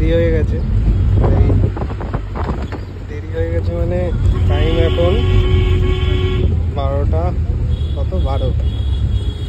দেরি হয়ে গেছে। দেরি হয়ে গেছে মানে টাইম এখন 12টা, কত 12।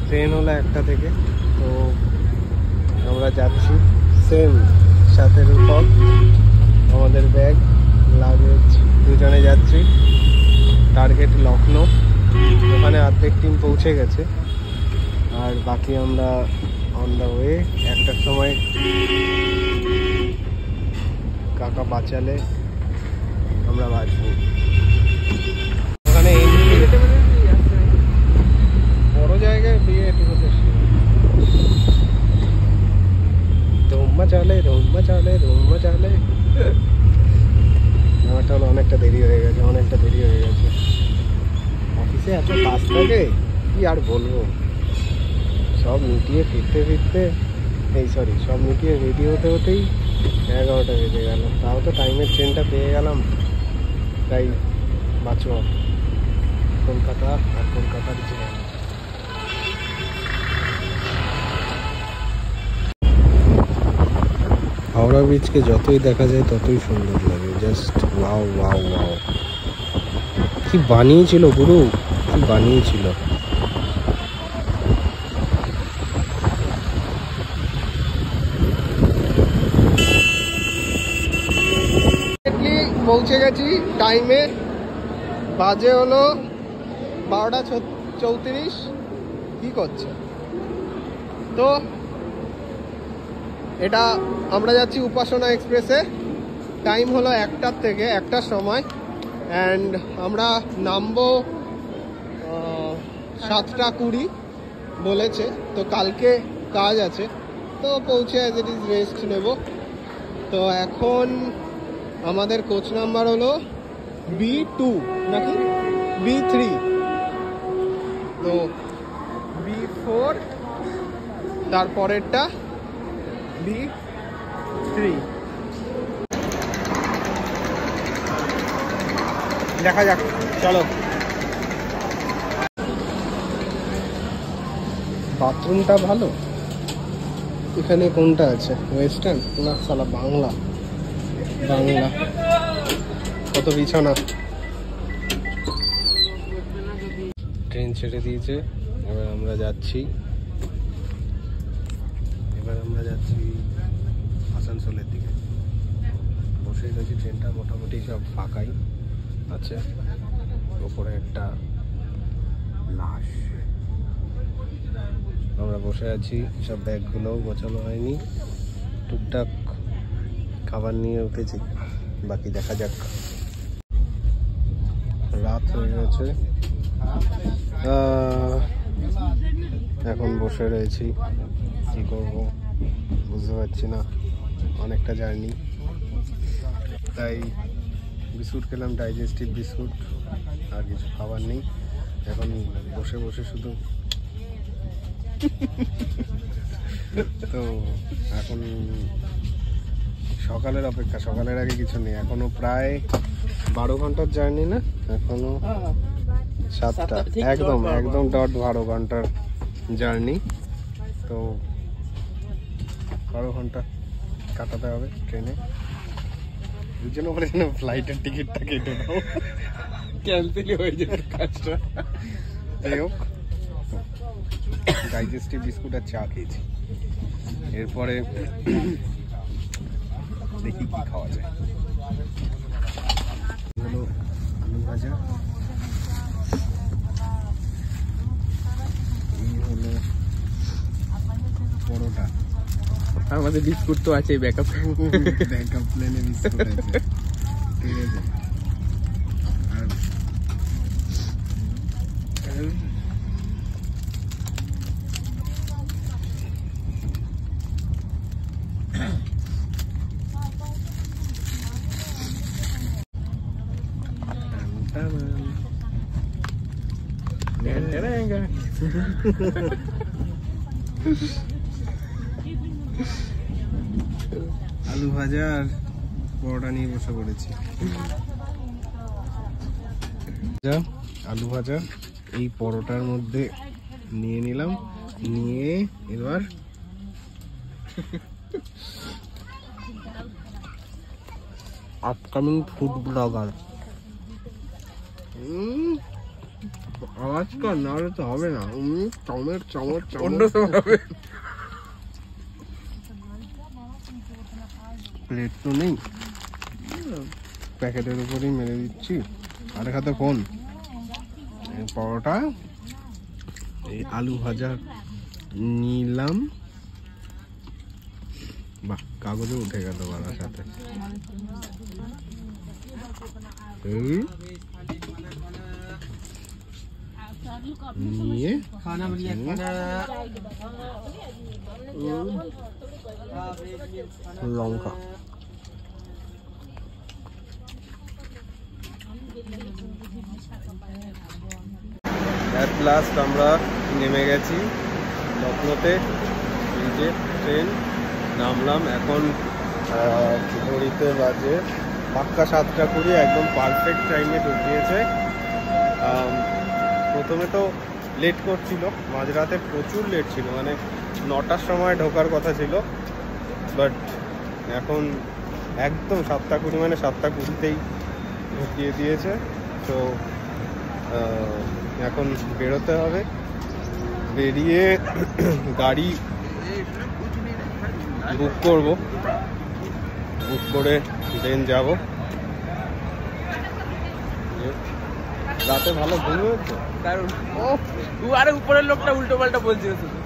ট্রেন হলো 1টা থেকে। তো আমরা যাচ্ছি সেম, সাথে রূপক, আমাদের ব্যাগ লাগেজ, দুজনে যাচ্ছি। টার্গেট লখনৌ, ওখানে অর্ধেক টিম পৌঁছে গেছে আর বাকি আমরা অন দ্য ওয়ে। 1টার সময় কাকা বাঁচালে আমরা বাঁচবো। ওখানে বড় জায়গায় বিয়ে একটু হতে ধুম্মা চালে আমারটা হলো অনেকটা দেরি হয়ে গেছে, অফিসে এত কাজ থাকে কি আর বলবো। সব মিটিয়ে সব মিটিয়ে রেডি হতেই 11টা বেজে গেল। তাও তো টাইমের ট্রেনটা পেয়ে গেলাম, তাই বাঁচো। কলকাতা আর কলকাতার ট্রেন। হাওড়া ব্রিজকে যতই দেখা যায় ততই সুন্দর লাগে। জাস্ট ওয়াও ওয়াও ওয়াও, কি বানিয়েছিল গুরু, কি বানিয়েছিল। পৌঁছে গেছি টাইমে, বাজে হলো 12টা 34। কি করছে তো, এটা আমরা যাচ্ছি উপাসনা এক্সপ্রেসে। টাইম হলো 1টার থেকে 1টার সময়, অ্যান্ড আমরা নামবো 7টা 20 বলেছে। তো কালকে কাজ আছে, তো পৌঁছে অ্যাজ ইট ইজ রেস্ট নেব। তো এখন আমাদের কোচ নাম্বার হলো B2 নাকি B3, তো B4, তারপরেরটা B3। দেখা যাক, চলো। বাথরুমটা ভালো। এখানে কোনটা আছে, ওয়েস্টার্ন না সালা বাংলা? কত বিছানা। ট্রেন ছেড়ে দিয়েছে, এবার আমরা যাচ্ছি আসানসোলের দিকে। বসে গেছি, ট্রেনটা মোটামুটি সব ফাঁকাই আছে। ওপরে একটা লাশ। আমরা বসে আছি, সব ব্যাগগুলোও গোছানো হয়নি, টুকটাক খাবার নিয়ে উঠেছি, বাকি দেখা যাক। রাত হয়ে গেছে, এখন বসে রয়েছি, কি করবো বুঝতে পারছি না। অনেকটা জার্নি, তাই বিস্কুট খেলাম, ডাইজেস্টিভ বিস্কুট, আর কিছু খাবার নেই। এখন বসে বসে শুধু তো এখন সকালের অপেক্ষা, সকালের আগে কিছু নেই। এখনো প্রায় 12 ঘন্টার জার্নি, না এখনো 7টা, একদম ডট 12 ঘন্টার জার্নি। তো 12 ঘন্টা কাটাতে হবে ট্রেনে। এই জন্য বলেছেন ফ্লাইটের টিকিটটা কেটে দাও, ক্যান্সেলই হয়ে যাবে কাজটা। যাই হোক, ডাইজেস্টিভ বিস্কুট আর চা খেয়েছি। এরপরে দেখি কি খাওয়া যায়। হলো আলু ভাজা, এই হলো পরোটা। আমাদের বিস্কুট তো আছে, ব্যাকআপ প্লেনে বিস্কুট আছে, ঠিক আছে। আর আলু ভাজা আর পরোটা নিয়ে বসে পড়েছি। আলু ভাজা এই পরোটার মধ্যে নিয়ে নিলাম, নিয়ে এবার আপকামিং ফুড ব্লগার। আওয়াজ কর, না হলে তো হবে না। চামচ চামচ অন্য সময় হবে। প্লেট তো নেই, প্যাকেটের উপরেই মেরে দিচ্ছি। আর হাতে ফোন, পরোটা, এই আলু ভাজা নিলাম। বাহ, কাগজে উঠে গেল বাবার সাথে। নিয়ে লঙ্কা। এট লাস্ট আমরা নেমে গেছি লখনৌতে। এই যে ট্রেন, নামলাম। এখন ঘড়িতে বাজে পাক্কা 7:20, একদম পারফেক্ট টাইমে ঢুকিয়েছে। প্রথমে তো লেট করছিল, মাঝরাতে প্রচুর লেট ছিল, মানে 9টার সময় ঢোকার কথা ছিল, বাট এখন একদম 7:20, মানে 7:20তেই ঢুকিয়ে দিয়েছে। তো এখন বেরোতে হবে, বেরিয়ে গাড়ি বুক করব, বুক করে দেন যাব। রাতে ভালো ঘুম হয়েছে কারণ আরে উপরের লোকটা উল্টো পাল্টা বলছিল শুধু।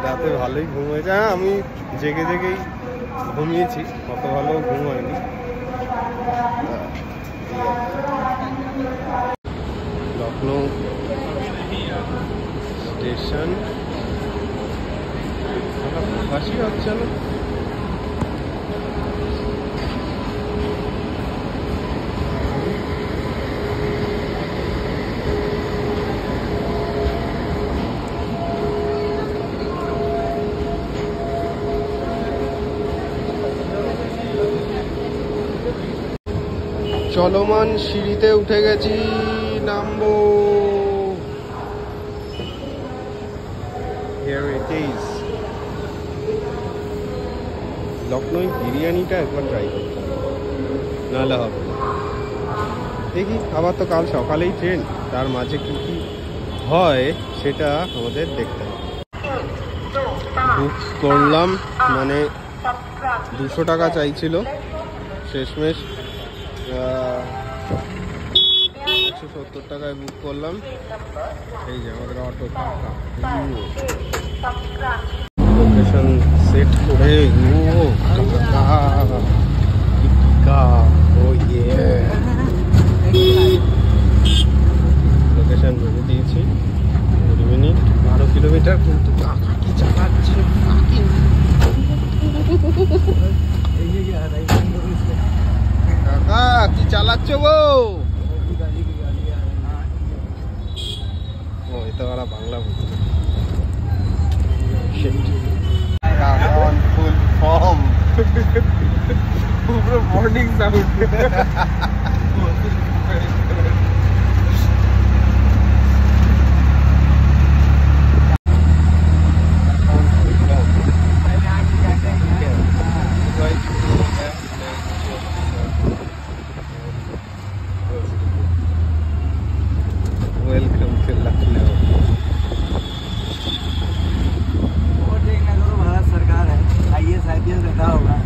রাতে ভালোই ঘুম হয়েছে। হ্যাঁ, আমি জেগে জেগেই ঘুমিয়েছি, অত ভালো ঘুম হয়নি। লখনৌ স্টেশন ফাঁসি হচ্ছে না। চলমান সিঁড়িতে উঠে গেছি, নামবো। Here it is. লখনৌ বিরিয়ানিটা একবার ট্রাই করতে হবে, নাহলে হবে না। দেখি, আবার তো কাল সকালেই ট্রেন, তার মাঝে কি কি হয় সেটা আমাদের দেখতে হবে। বুক করলাম, মানে 200 টাকা চাইছিল, শেষমেশ 170 টাকায় বুক করলাম। এই যে আমাদের অটো কাকা, লোকেশন সেট করে লোকেশন বলে দিয়েছি। 20 মিনিট, 12 কিলোমিটার, কিন্তু কাকা কি চালাচ্ছে, কাকা কি চালাচ্ছ গো? ও, এটা ওরা বাংলা বলছে। ফুল ফর্ম, পুরো morning sound. Welcome to Lucknow. वो देखना करो, भारत सरकार है, IAS IPS रहता होगा।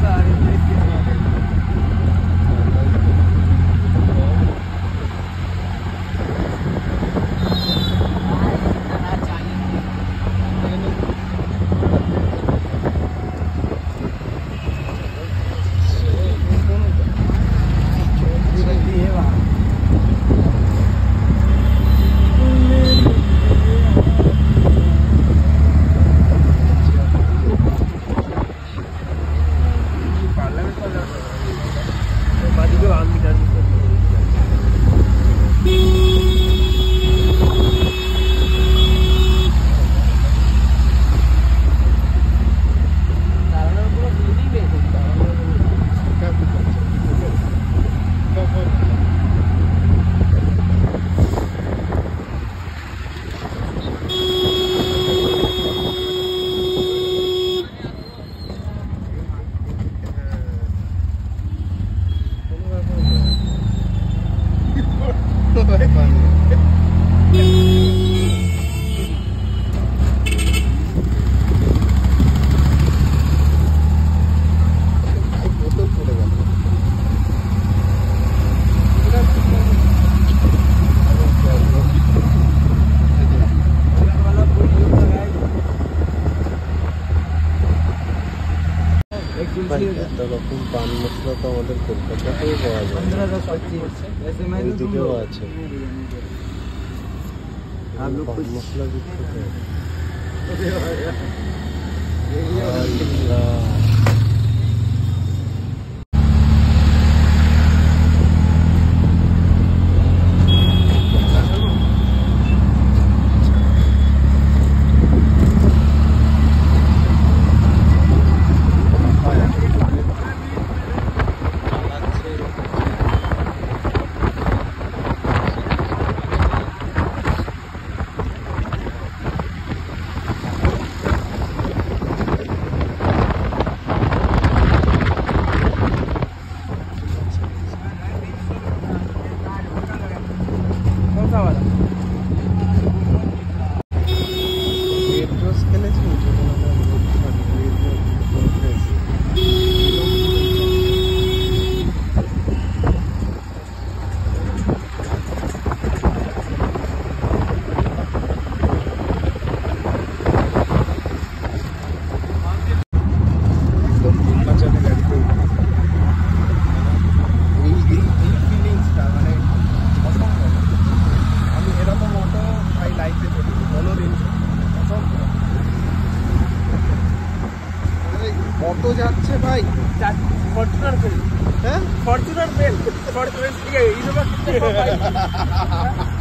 सारे এত রকম পান মশলা তো আমাদের কলকাতাতেই পাওয়া যায়, 15-25 এইদিকেও আছে आप लोग পান कुछ মশলা বিখ্যাত। कौन सा वाला? রেড রোজ খেলেছি আমি এরকম অটো ভাই লাইফে চলি কোনোদিন। অটো যাচ্ছে ভাই, फॉर्च्यूनर फेल, হ্যাঁ फॉर्च्यूनर फेल, फॉर्च्यूनर ठीक है इनोवा कितने कम भाई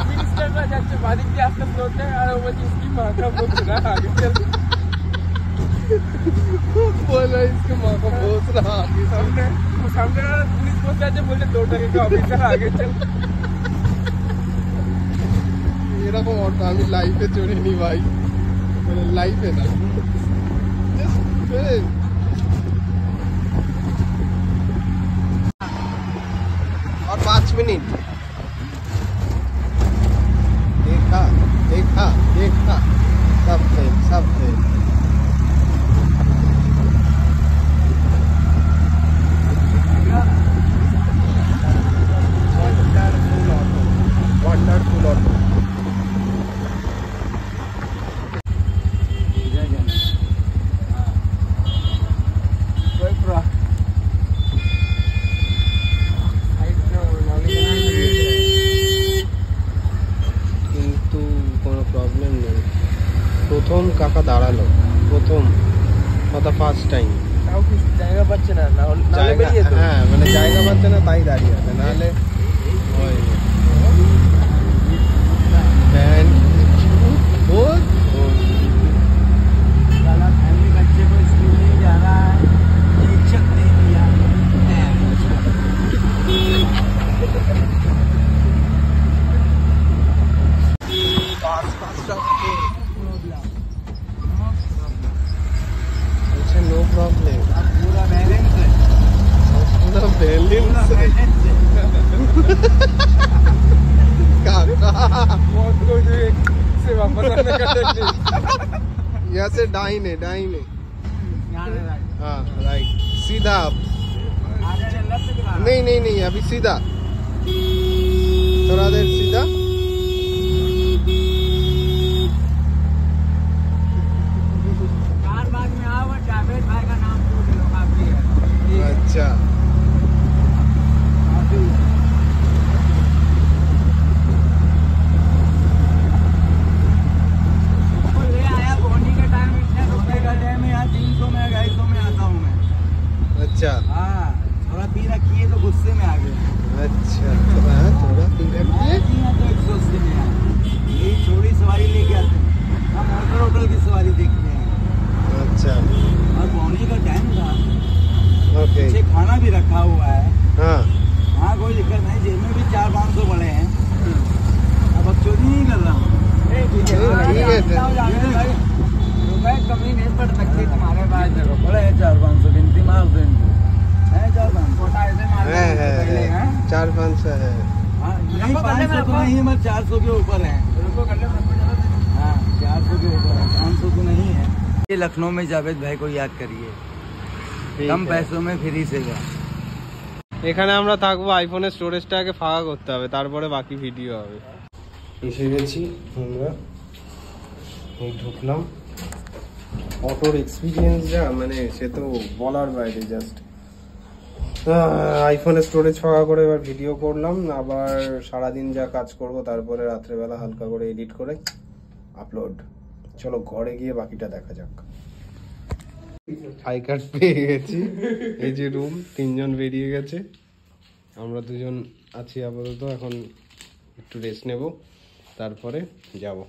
मिनिस्टर का जाते बादिक के आसपास होते हैं और वो इसकी मां का वो सुना आगे चल बोला इसके माँ को बोस रहा आगे सामने सामने वाला पुलिस पोस्ट जाते बोलते 2 टके का ऑफिसर आगे चल এরকম অটো আমি লাইফে চড়িনি ভাই, মানে লাইফে না। और 5 मिनट देखा देखा देखा सब फेल सब फेल। वंडरफुल ऑटो कोई प्रो কিন্তু কোনো প্রবলেম নেই। প্রথম কাকা দাঁড়ালো, প্রথম কথা ফার্স্ট টাইম তাও কি জায়গা পাচ্ছে না না হলে জায়গা, বেরিয়ে যেত হ্যাঁ মানে জায়গা পাচ্ছে না তাই দাঁড়িয়ে আছে, নাহলে হয় না। Thank you. बहुत साला फैमिली बच्चे को स्कूल नहीं जा रहा है, शिक्षक नहीं दिया अच्छा नो प्रॉब्लम, पूरा बैलेंस है, पूरा बैलेंस है काका। बहुत कुछ से वापस आने का टेक्निक यहाँ से डाइने डाइने, यहाँ से राइट। हाँ राइट, सीधा आप, आगे चल रहा है तो नहीं नहीं नहीं अभी सीधा, थोड़ा देर सीधा। कार बाद में आओ और जावेद भाई का नाम पूछ लो, काफी है अच्छा काफी वो ले आया बोनी के टाइम इतने रुपए का टाइम है, यहाँ 300 में 250 में आता हूँ मैं। अच्छा हाँ थोड़ा पी रखी है तो गुस्से में आ गए, अच्छा थोड़ा पी रखिए। यहाँ तो 180 में आए, यही छोटी सवारी लेके आते हैं, हम होटल होटल की सवारी देखते हैं। अच्छा और बोनी का टाइम था, ओके पीछे खाना भी रखा हुआ है, हाँ हाँ कोई दिक्कत नहीं, जेब में भी 400-500 पड़े हैं, अब चोरी नहीं कर रहा हूँ। ठीक है रुपए कमी नहीं पड़ सकती तुम्हारे पास, बड़े हैं 400-500, गिनती मार दो इनको, है 400-500 छोटा ऐसे मार दो है पहले, हैं? 4-500 है। हाँ, नहीं 500 तुम्हें नहीं है, मैं 400 के ऊपर है। रुको करने में हाँ 400 के ऊपर है, 500 तो नहीं है। ये लखनऊ में जावेद भाई को याद करिए, ঠিক कम আছে। पैसों में फ्री सेवा। এখানে আমরা থাকবো, আইফোনের স্টোরেজটা আগে ফাঁকা করতে হবে, তারপরে বাকি ভিডিও হবে। এসে গেছি আমরা, এই ঢুকলাম। অটোর এক্সপিরিয়েন্স যা মানে সে তো বলার বাইরে, জাস্ট আইফোনের স্টোরেজ ফাঁকা করে এবার ভিডিও করলাম, আবার সারাদিন যা কাজ করব, তারপরে রাত্রেবেলা হালকা করে এডিট করে আপলোড। চলো ঘরে গিয়ে বাকিটা দেখা যাক। হাই কার্ড পেয়ে গেছি, এই যে রুম, 3 জন বেরিয়ে গেছে, আমরা 2 জন আছি আপাতত। এখন একটু রেস্ট নেব, তারপরে যাব।